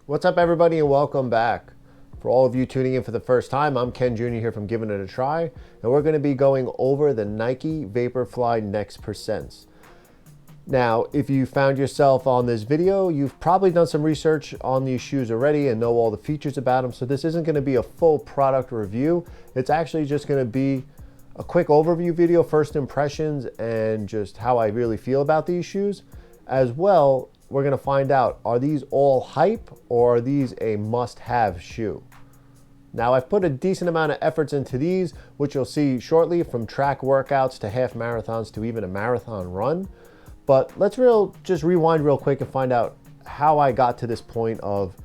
What's up, everybody, and welcome back. For all of you tuning in for the first time, I'm Ken Jr. here from Giving It a Try, and we're going to be going over the Nike Vaporfly Next Percents. Now, if you found yourself on this video, you've probably done some research on these shoes already and know all the features about them, so this isn't going to be a full product review. It's actually just going to be a quick overview video, first impressions, and just how I really feel about these shoes. As well, we're going to find out, are these all hype or are these a must-have shoe? Now, I've put a decent amount of efforts into these, which you'll see shortly, from track workouts to half marathons to even a marathon run. But let's just rewind real quick and find out how I got to this point of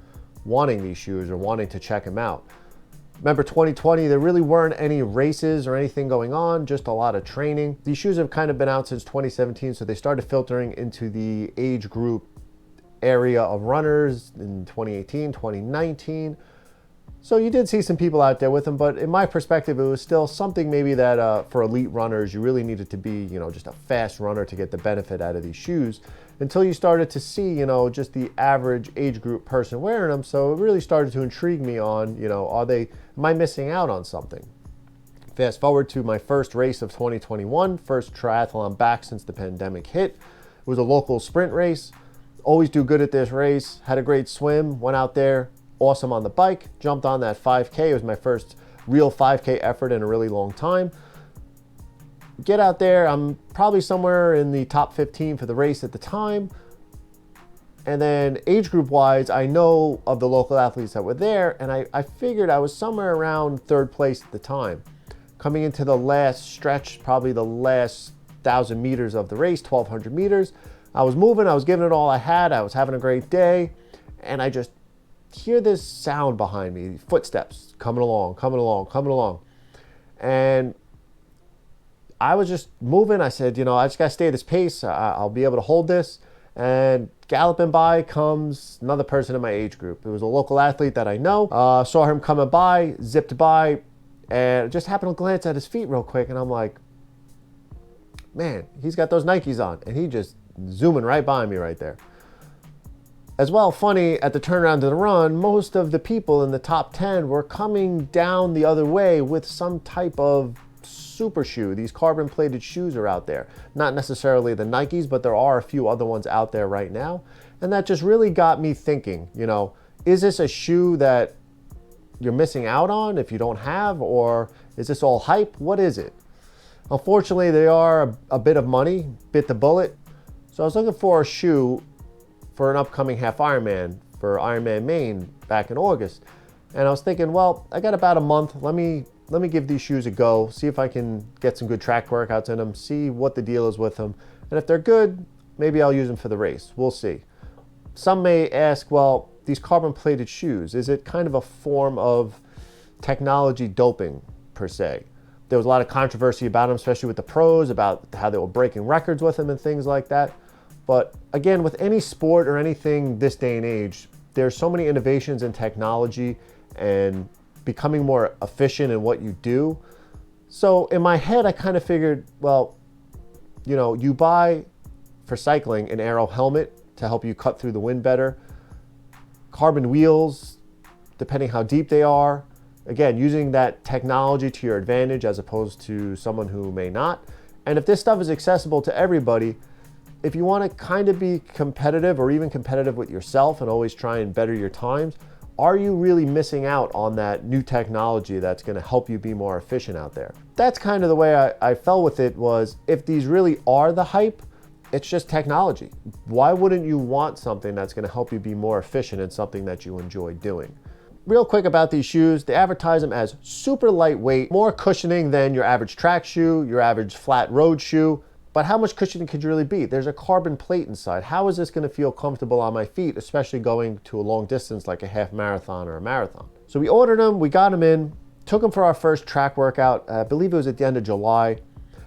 wanting these shoes or wanting to check them out. Remember 2020, there really weren't any races or anything going on, just a lot of training. These shoes have kind of been out since 2017, so they started filtering into the age group area of runners in 2018, 2019. So you did see some people out there with them, but in my perspective, it was still something maybe that for elite runners, you really needed to be, just a fast runner to get the benefit out of these shoes, until you started to see, just the average age group person wearing them. So it really started to intrigue me on, am I missing out on something? Fast forward to my first race of 2021, first triathlon back since the pandemic hit. It was a local sprint race. Always do good at this race. Had a great swim, went out there, awesome on the bike, jumped on that 5K. It was my first real 5K effort in a really long time. Get out there, I'm probably somewhere in the top 15 for the race at the time. And then age group wise, I know of the local athletes that were there, and I figured I was somewhere around third place at the time. Coming into the last stretch, probably the last 1,000 meters of the race, 1,200 meters, I was moving, I was giving it all I had, I was having a great day, and I just hear this sound behind me, footsteps coming along, coming along, coming along. And I was just moving. I said, I just got to stay at this pace. I'll be able to hold this. And galloping by comes another person in my age group. It was a local athlete that I know. Saw him coming by, zipped by, and just happened to glance at his feet real quick. And I'm like, man, he's got those Nikes on. And he just zooming right by me right there. As well, funny, at the turnaround to the run, most of the people in the top 10 were coming down the other way with some type of super shoe. These carbon plated shoes are out there. Not necessarily the Nikes, but there are a few other ones out there right now. And that just really got me thinking, is this a shoe that you're missing out on if you don't have, or is this all hype? What is it? Unfortunately, they are a bit of money, bit the bullet. So I was looking for a shoe for an upcoming half Ironman for Ironman Maine back in August. And I was thinking, well, I got about a month. Let me give these shoes a go, see if I can get some good track workouts in them, see what the deal is with them. And if they're good, maybe I'll use them for the race. We'll see. Some may ask, well, these carbon plated shoes, is it kind of a form of technology doping per se? There was a lot of controversy about them, especially with the pros, about how they were breaking records with them and things like that. But again, with any sport or anything this day and age, there's so many innovations in technology and becoming more efficient in what you do. So in my head, I kind of figured, well, you buy for cycling an aero helmet to help you cut through the wind better, carbon wheels, depending how deep they are. Again, using that technology to your advantage as opposed to someone who may not. And if this stuff is accessible to everybody, if you want to kind of be competitive or even competitive with yourself and always try and better your times, are you really missing out on that new technology that's going to help you be more efficient out there? That's kind of the way I fell with it, was if these really are the hype, it's just technology. Why wouldn't you want something that's going to help you be more efficient in something that you enjoy doing? Real quick about these shoes, they advertise them as super lightweight, more cushioning than your average track shoe, your average flat road shoe. But how much cushioning could you really be? There's a carbon plate inside. How is this going to feel comfortable on my feet, especially going to a long distance like a half marathon or a marathon? So we ordered them, we got them in, took them for our first track workout. I believe it was at the end of July.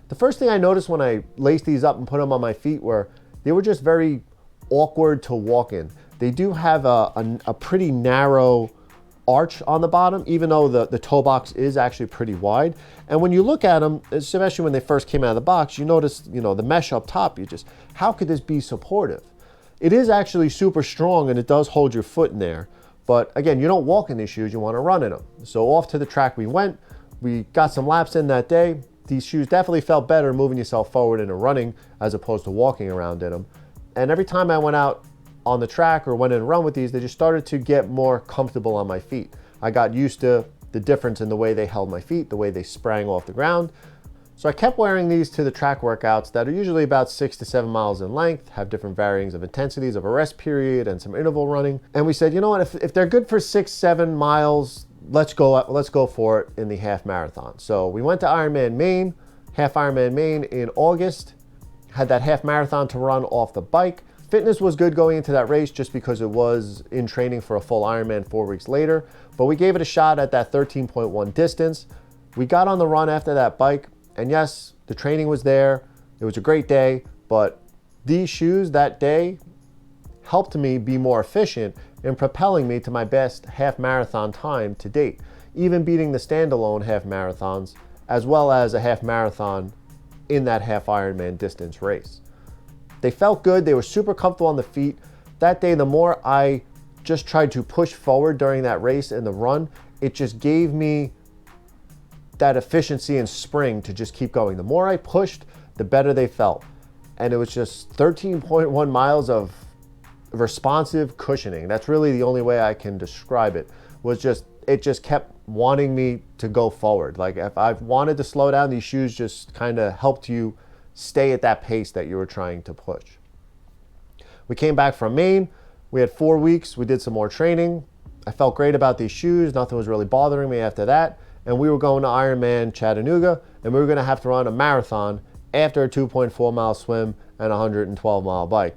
The first thing I noticed when I laced these up and put them on my feet were they were just very awkward to walk in. They do have a pretty narrow arch on the bottom, even though the toe box is actually pretty wide. And when you look at them, especially when they first came out of the box, you notice, the mesh up top, how could this be supportive? It is actually super strong and it does hold your foot in there. But again, you don't walk in these shoes, you want to run in them. So off to the track we went. We got some laps in that day. These shoes definitely felt better moving yourself forward into running as opposed to walking around in them. And every time I went out on the track or went in and run with these, they just started to get more comfortable on my feet. I got used to the difference in the way they held my feet, the way they sprang off the ground. So I kept wearing these to the track workouts that are usually about 6 to 7 miles in length, have different varyings of intensities of a rest period and some interval running. And we said, you know what, if they're good for 6, 7 miles, let's go for it in the half marathon. So we went to Ironman Maine, half Ironman Maine in August, had that half marathon to run off the bike. Fitness was good going into that race just because it was in training for a full Ironman 4 weeks later, but we gave it a shot at that 13.1 distance. We got on the run after that bike, and yes, the training was there. It was a great day, but these shoes that day helped me be more efficient in propelling me to my best half marathon time to date, even beating the standalone half marathons, as well as a half marathon in that half Ironman distance race. They felt good. They were super comfortable on the feet. That day, the more I just tried to push forward during that race and the run, it just gave me that efficiency and spring to just keep going. The more I pushed, the better they felt. And it was just 13.1 miles of responsive cushioning. That's really the only way I can describe it. It just kept wanting me to go forward. Like if I wanted to slow down, these shoes just kind of helped you stay at that pace that you were trying to push. We came back from Maine. We had 4 weeks. We did some more training. I felt great about these shoes. Nothing was really bothering me after that. And we were going to Ironman Chattanooga, and we were going to have to run a marathon after a 2.4 mile swim and a 112 mile bike.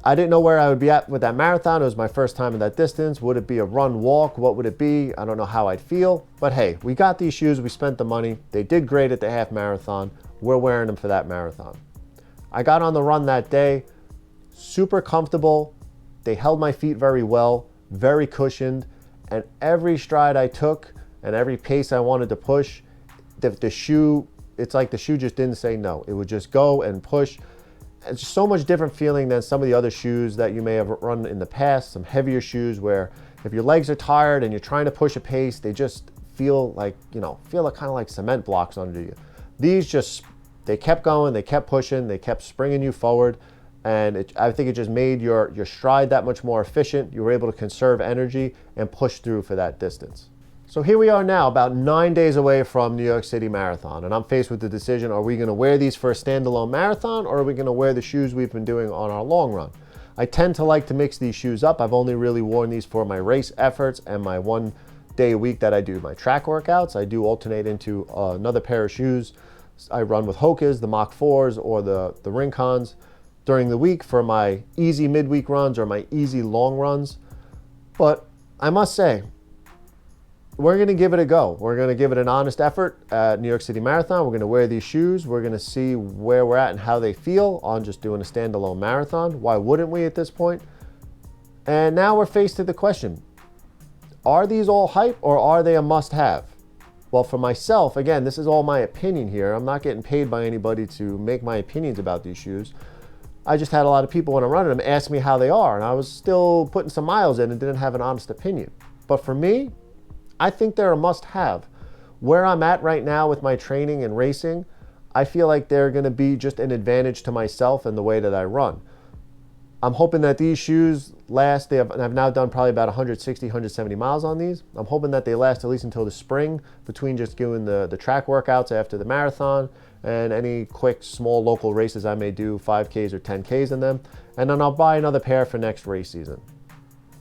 I didn't know where I would be at with that marathon. It was my first time in that distance. Would it be a run walk? What would it be? I don't know how I'd feel. But hey, we got these shoes. We spent the money. They did great at the half marathon. We're wearing them for that marathon. I got on the run that day. Super comfortable. They held my feet very well, very cushioned. And every stride I took and every pace I wanted to push, the shoe, it's like the shoe just didn't say no. It would just go and push. It's so much different feeling than some of the other shoes that you may have run in the past, some heavier shoes where if your legs are tired and you're trying to push a pace, they just feel like, kind of like cement blocks under you. These just, they kept going, they kept pushing, they kept springing you forward. And I think it just made your stride that much more efficient. You were able to conserve energy and push through for that distance. So here we are now, about 9 days away from New York City Marathon, and I'm faced with the decision, are we going to wear these for a standalone marathon, or are we going to wear the shoes we've been doing on our long run? I tend to like to mix these shoes up. I've only really worn these for my race efforts and my 1 day a week that I do my track workouts. I do alternate into another pair of shoes. I run with Hoka's, the Mach 4s, or the Rincons during the week for my easy midweek runs or my easy long runs. But I must say, we're going to give it a go. We're going to give it an honest effort at New York City Marathon. We're going to wear these shoes. We're going to see where we're at and how they feel on just doing a standalone marathon. Why wouldn't we at this point? And now we're faced with the question, are these all hype or are they a must-have? Well, for myself, again, this is all my opinion here. I'm not getting paid by anybody to make my opinions about these shoes. I just had a lot of people when I'm running them ask me how they are, and I was still putting some miles in and didn't have an honest opinion. But for me, I think they're a must-have. Where I'm at right now with my training and racing, I feel like they're going to be just an advantage to myself and the way that I run. I'm hoping that these shoes last. I've now done probably about 160, 170 miles on these. I'm hoping that they last at least until the spring, between just doing the track workouts after the marathon and any quick, small local races I may do, 5Ks or 10Ks in them. And then I'll buy another pair for next race season.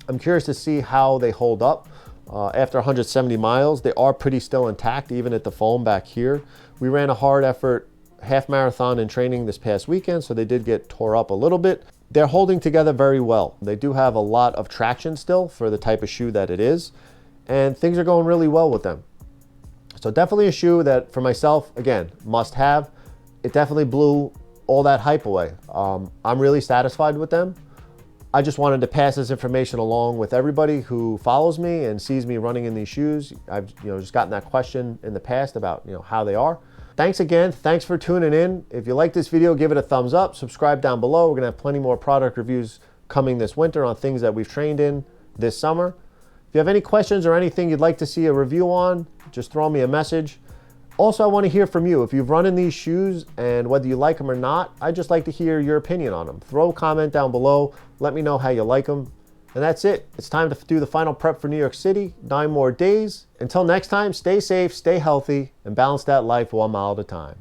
I'm curious to see how they hold up. After 170 miles, they are pretty still intact, even at the foam back here. We ran a hard effort half marathon in training this past weekend, so they did get tore up a little bit. They're holding together very well. They do have a lot of traction still for the type of shoe that it is, and things are going really well with them. So definitely a shoe that for myself, again, must have. It definitely blew all that hype away. I'm really satisfied with them. I just wanted to pass this information along with everybody who follows me and sees me running in these shoes. I've just gotten that question in the past about how they are. Thanks again. Thanks for tuning in. If you like this video, give it a thumbs up. Subscribe down below. We're going to have plenty more product reviews coming this winter on things that we've trained in this summer. If you have any questions or anything you'd like to see a review on, just throw me a message. Also, I want to hear from you. If you've run in these shoes and whether you like them or not, I'd just like to hear your opinion on them. Throw a comment down below. Let me know how you like them. And that's it. It's time to do the final prep for New York City. 9 more days. Until next time, stay safe, stay healthy, and balance that life 1 mile at a time.